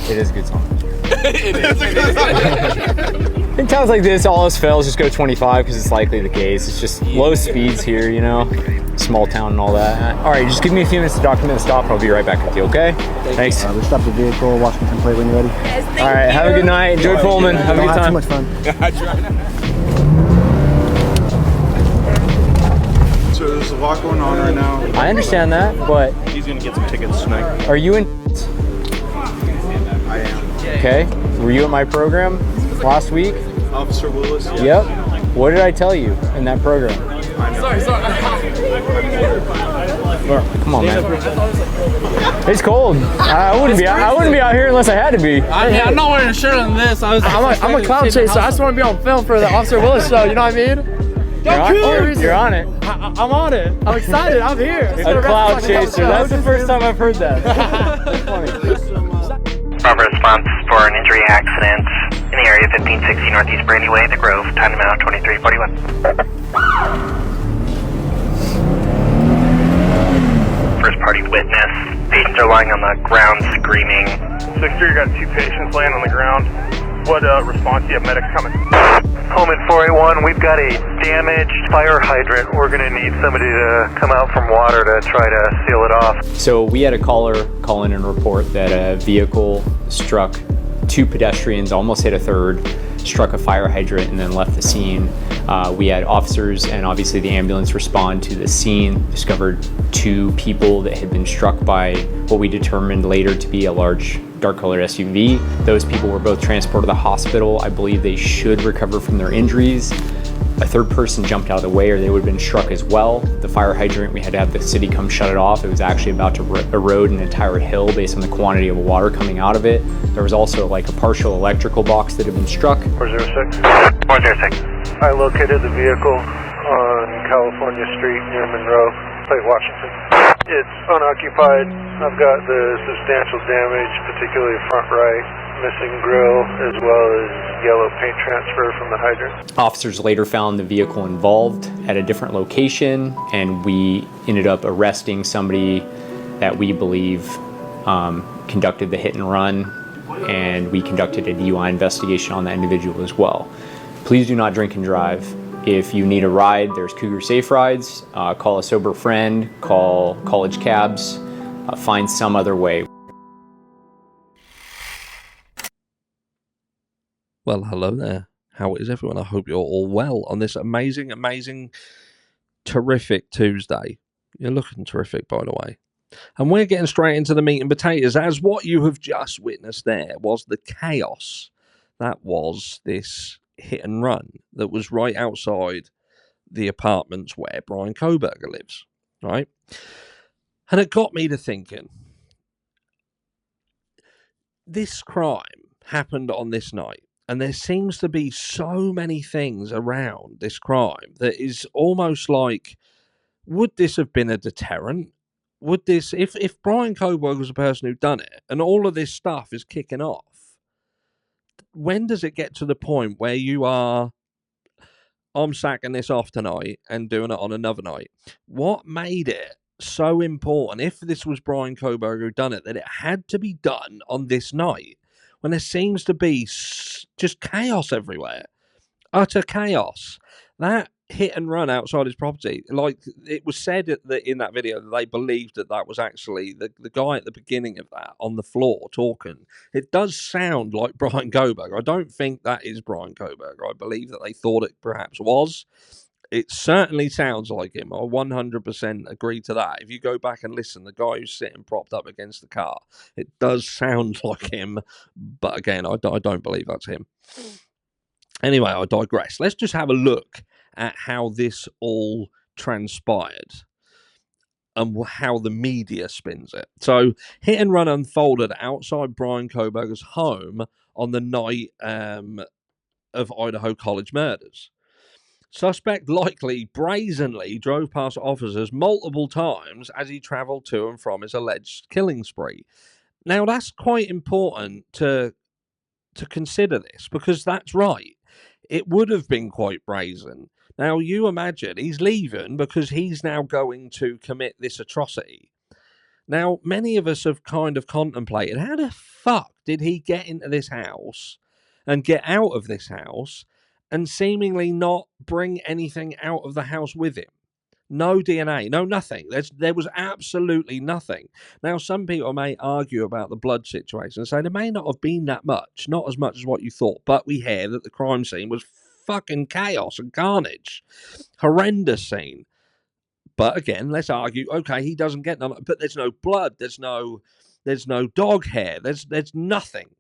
It is a good song. It is a good song. In towns like this, all else fails, just go 25 because it's likely the case. It's just low speeds here, you know, small town and all that. All right, just give me a few minutes to document the stop and I'll be right back with you, okay? Thanks. We stopped the vehicle, Washington plate when you're ready. Yes, All right, have a good night. Enjoy Pullman. Have a good time. Too much fun. So there's a lot going on right now. I understand that, but He's gonna get some tickets tonight. are you in? I am. Okay. Were you at my program last week? Officer Willis. Yes. Yep. What did I tell you in that program? Sorry. Come on, man. It's cold. I wouldn't be out here unless I had to be. I'm not wearing a shirt on this. I'm a cloud chaser. I just want to be on film for the Officer Willis show. You know what I mean? You're on it. I'm on it. I'm excited. I'm here. A cloud chaser. That's the first time I've heard that. That's funny. Proper response for an injury accident in the area 1560 Northeast Brandy Way, The Grove. Time to mount 2341. First party witness. Patients are lying on the ground screaming. 6-3, you got 2 patients laying on the ground. What response do you have? Medics coming. Pullman 481, we've got a damaged fire hydrant. We're going to need somebody to come out from water to try to seal it off. So we had a caller call in and report that a vehicle struck 2 pedestrians, almost hit a third, struck a fire hydrant and then left the scene. We had officers and obviously the ambulance respond to the scene, discovered 2 people that had been struck by what we determined later to be a large dark colored SUV. Those people were both transported to the hospital. I believe they should recover from their injuries. A third person jumped out of the way or they would have been struck as well. The fire hydrant, we had to have the city come shut it off. It was actually about to erode an entire hill based on the quantity of water coming out of it. There was also like a partial electrical box that had been struck. 406. 406. I located the vehicle on California Street near Monroe, Plate, Washington. It's unoccupied. I've got the substantial damage, particularly front right, missing grille, as well as yellow paint transfer from the hydrant. Officers later found the vehicle involved at a different location, and we ended up arresting somebody that we believe conducted the hit and run, and we conducted a DUI investigation on that individual as well. Please do not drink and drive. If you need a ride, there's Cougar Safe Rides. Call a sober friend, call college cabs, find some other way. Well, hello there. How is everyone? I hope you're all well on this amazing, terrific Tuesday. You're looking terrific, by the way. And we're getting straight into the meat and potatoes, as what you have just witnessed there was the chaos that was this hit and run that was right outside the apartments where Bryan Kohberger lives, right? And it got me to thinking, this crime happened on this night, and there seems to be so many things around this crime that is almost like, would this have been a deterrent? Would this, if Bryan Kohberger was the person who'd done it, and all of this stuff is kicking off, when does it get to the point where you are, I'm sacking this off tonight and doing it on another night? What made it so important, if this was Bryan Kohberger who done it, that it had to be done on this night when there seems to be just chaos everywhere? Utter chaos. That hit and run outside his property, like it was said that in that video that they believed that was actually the guy at the beginning of that on the floor talking. It does sound like Bryan Kohberger. I don't think that is Bryan Kohberger. I believe that they thought it perhaps was. It certainly sounds like him. I 100% agree to that. If you go back and listen, the guy who's sitting propped up against the car, it does sound like him. But again, I don't believe that's him. Anyway, I digress. Let's just have a look at how this all transpired and how the media spins it. So, hit and run unfolded outside Bryan Kohberger's home on the night of Idaho College murders. Suspect likely brazenly drove past officers multiple times as he travelled to and from his alleged killing spree. Now, that's quite important to consider this, because that's right. It would have been quite brazen. Now, you imagine he's leaving because he's now going to commit this atrocity. Now, many of us have kind of contemplated, how the fuck did he get into this house and get out of this house and seemingly not bring anything out of the house with him? No DNA, no nothing. There was absolutely nothing. Now, some people may argue about the blood situation and say there may not have been that much, not as much as what you thought, but we hear that the crime scene was fucking chaos and carnage. Horrendous scene. But again, let's argue, okay, he doesn't get none, but there's no blood, there's no dog hair, there's nothing.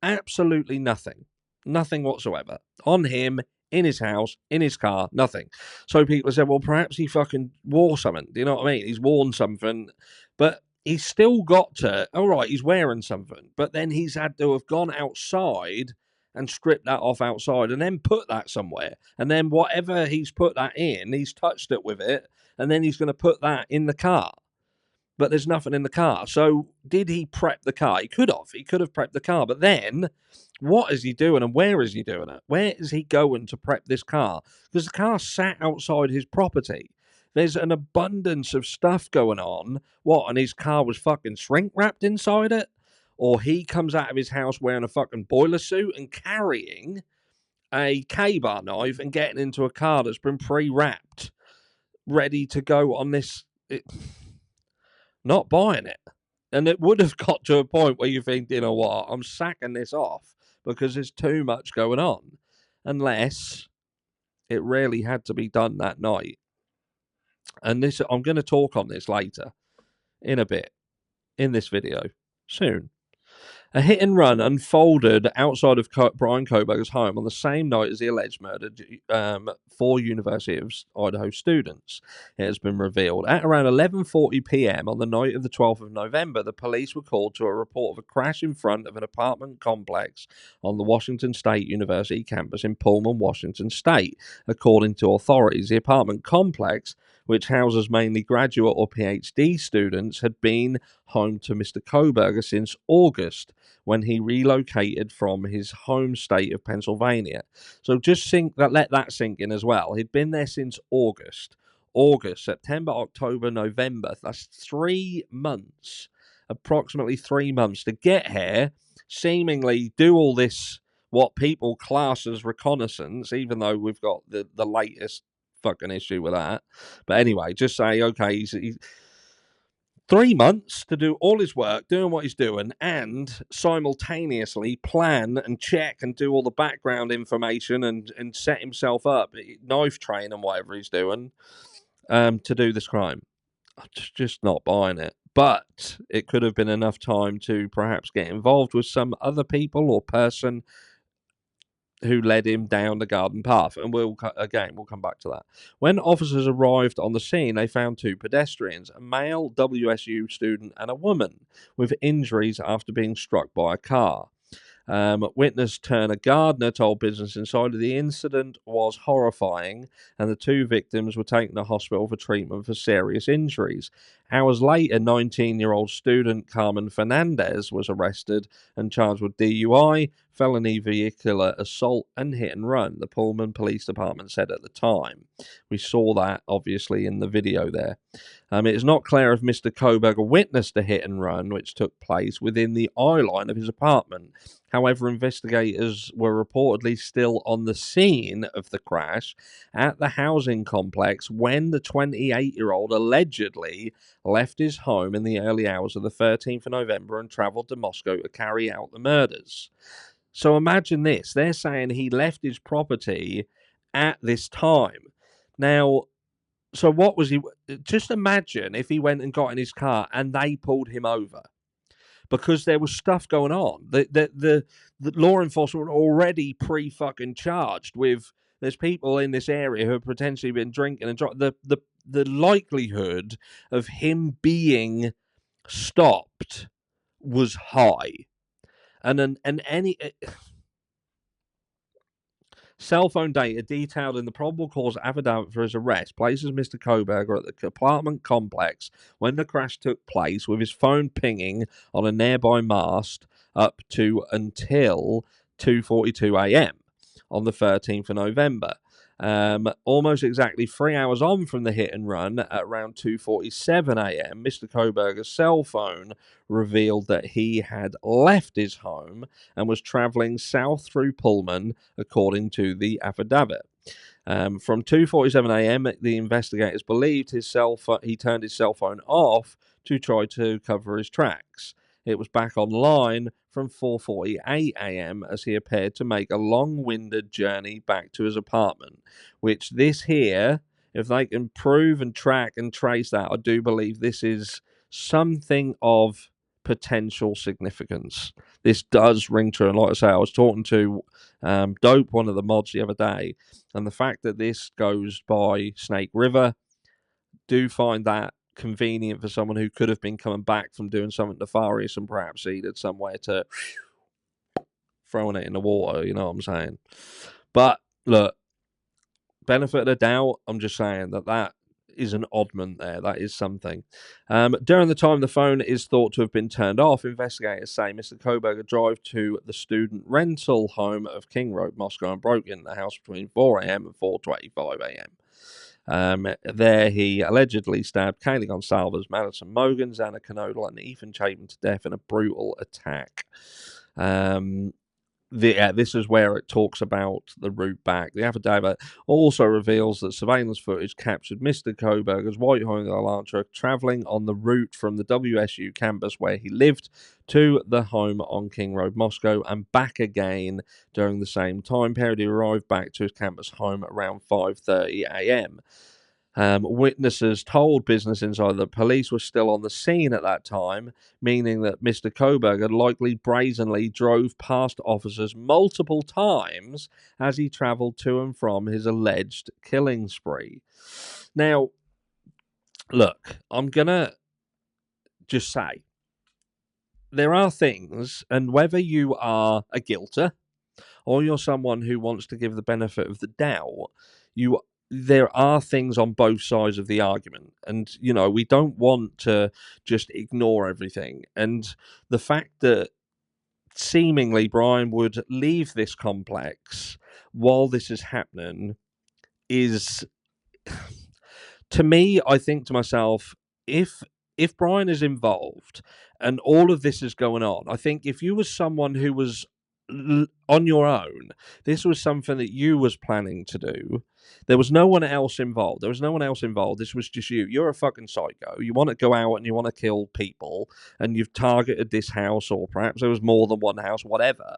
Absolutely nothing. Nothing whatsoever. On him, in his house, in his car, nothing. So people said, well, perhaps he fucking wore something. Do you know what I mean? He's worn something, but he's still got to, all right, he's wearing something, but then he's had to have gone outside and stripped that off outside and then put that somewhere. And then whatever he's put that in, he's touched it with it, and then he's going to put that in the car. But there's nothing in the car. So did he prep the car? He could have. He could have prepped the car. But then, what is he doing and where is he doing it? Where is he going to prep this car? Because the car sat outside his property. There's an abundance of stuff going on. What, and his car was fucking shrink wrapped inside it? Or he comes out of his house wearing a fucking boiler suit and carrying a K-bar knife and getting into a car that's been pre-wrapped, ready to go on this... Not buying it. And it would have got to a point where you think, you know what, I'm sacking this off because there's too much going on. Unless it really had to be done that night. And this, I'm going to talk on this later, in a bit, in this video, soon. A hit and run unfolded outside of Bryan Kohberger's home on the same night as the alleged murder 4 University of Idaho students. It has been revealed. At around 11:40 p.m. on the night of the 12th of November, the police were called to a report of a crash in front of an apartment complex on the Washington State University campus in Pullman, Washington State. According to authorities, the apartment complex, which houses mainly graduate or PhD students, had been home to Mr. Kohberger since August, when he relocated from his home state of Pennsylvania. So just let that sink in as well. He'd been there since August, September, October, November. That's 3 months, approximately 3 months to get here, seemingly do all this, what people class as reconnaissance, even though we've got the latest fucking issue with that. But anyway, just say, okay, he's 3 months to do all his work, doing what he's doing, and simultaneously plan and check and do all the background information and set himself up, knife train and whatever he's doing, to do this crime. I'm just not buying it. But it could have been enough time to perhaps get involved with some other people or person who led him down the garden path. And we'll come back to that. When officers arrived on the scene, they found 2 pedestrians, a male WSU student and a woman, with injuries after being struck by a car. Witness Turner Gardner told Business Insider the incident was horrifying and the 2 victims were taken to hospital for treatment for serious injuries. Hours later, 19-year-old student Carmen Fernandez was arrested and charged with DUI, felony vehicular assault and hit and run, the Pullman Police Department said at the time. We saw that, obviously, in the video there. It is not clear if Mr. Kohberger witnessed the hit and run, which took place within the eye line of his apartment. However, investigators were reportedly still on the scene of the crash at the housing complex when the 28-year-old allegedly left his home in the early hours of the 13th of November and travelled to Moscow to carry out the murders. So imagine this. They're saying he left his property at this time. Now, so what was he... Just imagine if he went and got in his car and they pulled him over. Because there was stuff going on. The law enforcement were already pre-fucking charged with... There's people in this area who have potentially been drinking and driving. The likelihood of him being stopped was high. And any cell phone data detailed in the probable cause affidavit for his arrest places Mr. Kohberger at the apartment complex when the crash took place, with his phone pinging on a nearby mast up to until 2:42 a.m. on the 13th of November. Almost exactly 3 hours on from the hit and run, at around 2:47 a.m., Mr. Kohberger's cell phone revealed that he had left his home and was travelling south through Pullman, according to the affidavit. From 2:47 a.m., the investigators believed he turned his cell phone off to try to cover his tracks. It was back online from 4:48 a.m. as he appeared to make a long-winded journey back to his apartment, which this here, if they can prove and track and trace that, I do believe this is something of potential significance. This does ring true. And like I say, I was talking to Dope, one of the mods, the other day, and the fact that this goes by Snake River, do find that convenient for someone who could have been coming back from doing something nefarious and perhaps needed somewhere to throwing it in the water, you know what I'm saying? But look, benefit of the doubt, I'm just saying that is an oddment there. That is something. During the time the phone is thought to have been turned off, investigators say Mr. Kohberger drove to the student rental home of King Road, Moscow, and broke into the house between 4 a.m. and 4:25 a.m. There he allegedly stabbed Kaylee Gonsalves, Madison Mogans, Anna Canodal, and Ethan Chapman to death in a brutal attack. This is where it talks about the route back. The affidavit also reveals that surveillance footage captured Mr. Kohberger's white Honda Elantra travelling on the route from the WSU campus where he lived to the home on King Road, Moscow, and back again during the same time period. He arrived back to his campus home around 5:30 a.m. Witnesses told Business Insider that police were still on the scene at that time, meaning that Mr. Kohberger likely brazenly drove past officers multiple times as he travelled to and from his alleged killing spree. Now, look, I'm going to just say, there are things, and whether you are a guilter or you're someone who wants to give the benefit of the doubt, there are things on both sides of the argument. And, you know, we don't want to just ignore everything. And the fact that seemingly Brian would leave this complex while this is happening is, to me, I think to myself, if Brian is involved and all of this is going on, I think if you was someone who was on your own, this was something that you was planning to do, there was no one else involved. This was just you. You're a fucking psycho. You want to go out and you want to kill people, and you've targeted this house, or perhaps there was more than one house, whatever.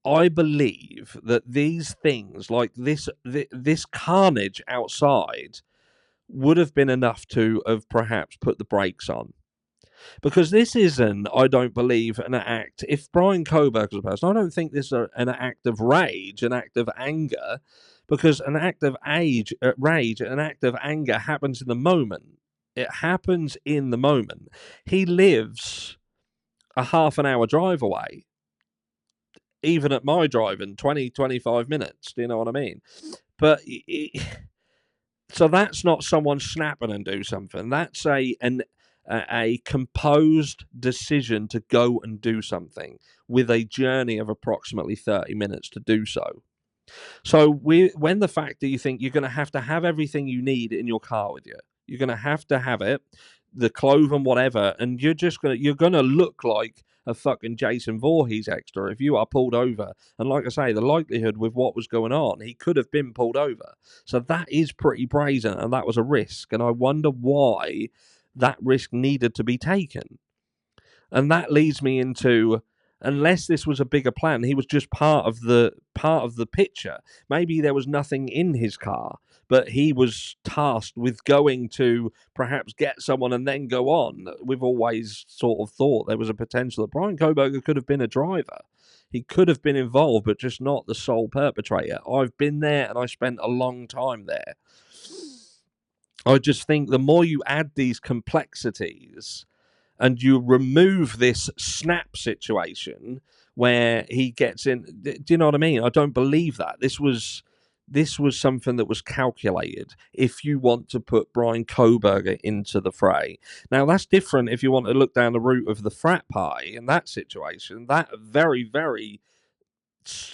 I believe that these things, like this carnage outside, would have been enough to have perhaps put the brakes on. Because this isn't, I don't believe, an act. If Bryan Kohberger was a person, I don't think this is an act of rage, an act of anger, because an act of rage, an act of anger happens in the moment. It happens in the moment. He lives a half an hour drive away. Even at my driving, 20, 25 minutes. Do you know what I mean? But so that's not someone snapping and do something. That's a composed decision to go and do something with a journey of approximately 30 minutes to do so. So when the fact that you think you're going to have everything you need in your car with you, you're going to have it, the clothing, whatever, and you're going to look like a fucking Jason Voorhees extra if you are pulled over. And like I say, the likelihood with what was going on, he could have been pulled over. So that is pretty brazen, and that was a risk. And I wonder why that risk needed to be taken. And that leads me into, unless this was a bigger plan, he was just part of the picture. Maybe there was nothing in his car, but he was tasked with going to perhaps get someone and then go on. We've always sort of thought there was a potential that Bryan Kohberger could have been a driver. He could have been involved, but just not the sole perpetrator. I've been there and I spent a long time there. I just think the more you add these complexities and you remove this snap situation where he gets in, do you know what I mean? I don't believe that. This was something that was calculated if you want to put Bryan Kohberger into the fray. Now, that's different if you want to look down the route of the frat party in that situation. That very, very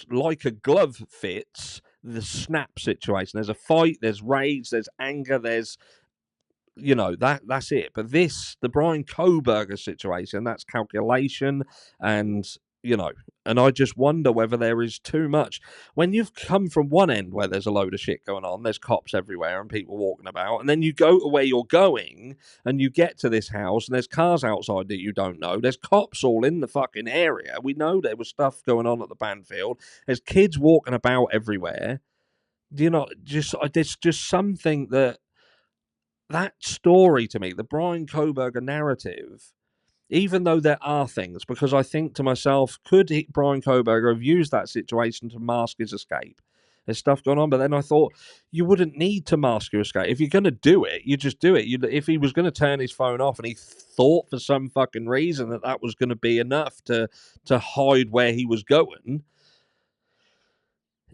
like a glove fits the snap situation. There's a fight, there's rage, there's anger, there's that's it. But the Bryan Kohberger situation, that's calculation, and and I just wonder whether there is too much when you've come from one end where there's a load of shit going on, there's cops everywhere and people walking about, and then you go to where you're going and you get to this house and there's cars outside that you don't know, there's cops all in the fucking area. We know there was stuff going on at the bandfield, there's kids walking about everywhere. There's just something that story to me, the Bryan Kohberger narrative, even though there are things, because I think to myself, could Bryan Kohberger have used that situation to mask his escape? There's stuff going on, but then I thought you wouldn't need to mask your escape. If you're going to do it, you just do it. If he was going to turn his phone off and he thought for some fucking reason that was going to be enough to hide where he was going,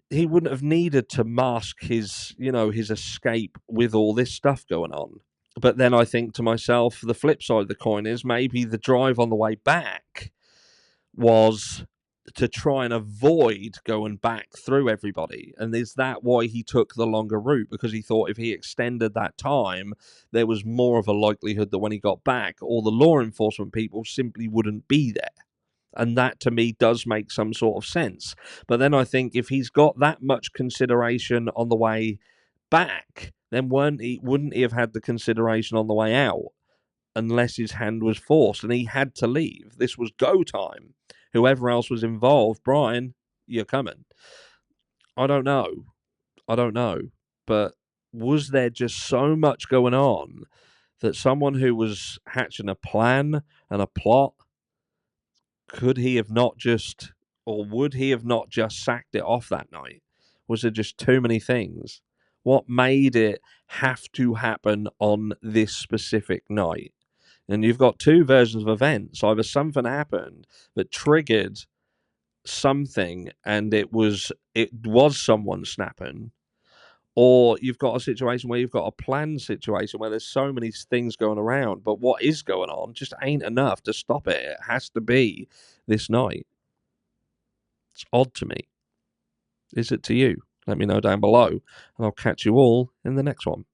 he wouldn't have needed to mask his escape with all this stuff going on. But then I think to myself, the flip side of the coin is maybe the drive on the way back was to try and avoid going back through everybody. And is that why he took the longer route? Because he thought if he extended that time, there was more of a likelihood that when he got back, all the law enforcement people simply wouldn't be there. And that, to me, does make some sort of sense. But then I think if he's got that much consideration on the way back, then wouldn't he have had the consideration on the way out? Unless his hand was forced and he had to leave. This was go time. Whoever else was involved, Brian, you're coming. I don't know. But was there just so much going on that someone who was hatching a plan and a plot, could he have not just, or would he have not just sacked it off that night? Was there just too many things? What made it have to happen on this specific night? And you've got two versions of events. Either something happened that triggered something and it was someone snapping, or you've got a situation where you've got a planned situation where there's so many things going around, but what is going on just ain't enough to stop it. It has to be this night. It's odd to me. Is it to you? Let me know down below, and I'll catch you all in the next one.